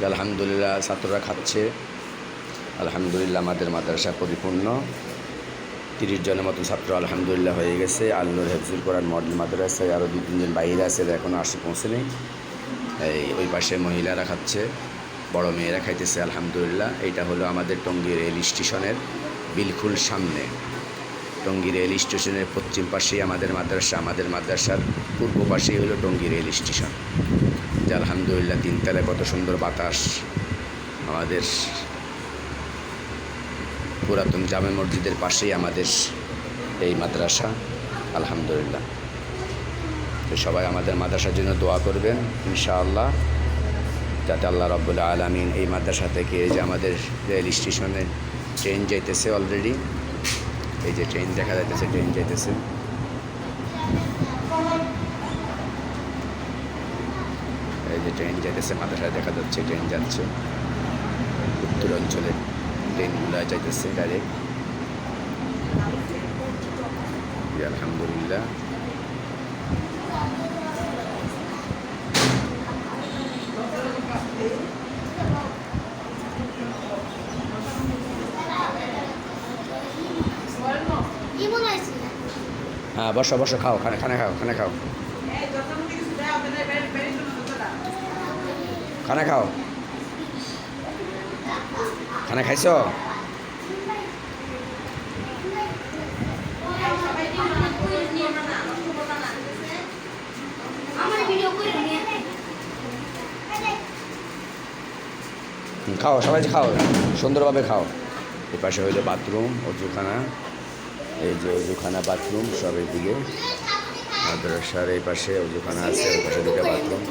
আলহামদুলিল্লাহ ছাত্ররা খাচ্ছে। আলহামদুলিল্লাহ আমাদের মাদ্রাসা পরিপূর্ণ, 30 জনের মতো ছাত্র আলহামদুলিল্লাহ হয়ে গেছে। আল-নূর হেফজুল কোরআন মডেল মাদ্রাসায় আরও 2-3 জন বাইরে আছে, এখনও আসে পৌঁছেনি। ওই পাশে মহিলারা খাচ্ছে, বড় মেয়েরা খাইতেছে আলহামদুলিল্লাহ। এইটা হলো আমাদের টঙ্গী রেল স্টেশনের বিলকুল সামনে। টঙ্গী রেল স্টেশনের পশ্চিম পাশেই আমাদের মাদ্রাসা, আমাদের মাদ্রাসার পূর্ব পাশেই হলো টঙ্গী রেল স্টেশন। যে আলহামদুলিল্লাহ 3 তলায় কত সুন্দর বাতাস। আমাদের পুরাতন জামে মসজিদের পাশেই আমাদের এই মাদ্রাসা আলহামদুলিল্লাহ। তো সবাই আমাদের মাদ্রাসার জন্য দোয়া করবেন ইনশাআল্লাহ, যাতে আল্লাহ রাব্বুল আলামিন এই মাদ্রাসা থেকে, এই যে আমাদের রেল স্টেশনে ট্রেন যাইতেছে অলরেডি, এই যে ট্রেন দেখা যাইতেছে, ট্রেন যাইতেছে। এই যে ট্রেন যাইতেছে, মাদ্রাসায় দেখা যাচ্ছে ট্রেন যাচ্ছে। উত্তর অঞ্চলে ট্রেনগুলো যাইতেছে ডাইরেক্ট। আলহামদুলিল্লাহ। হ্যাঁ, বসো বসো, খাও, খানা খাও, খানা খাও, খানা খাও। খানা খাইছো? খাও, সবাই খাও, সুন্দরভাবে খাও। এ পাশে হইলো বাথরুম, অজুখানা। এই যে অজুখানা, বাথরুম সব দিকে। মাদ্রাসার এই পাশে অজুখানা আছে, ওই পাশে 2টা বাথরুম।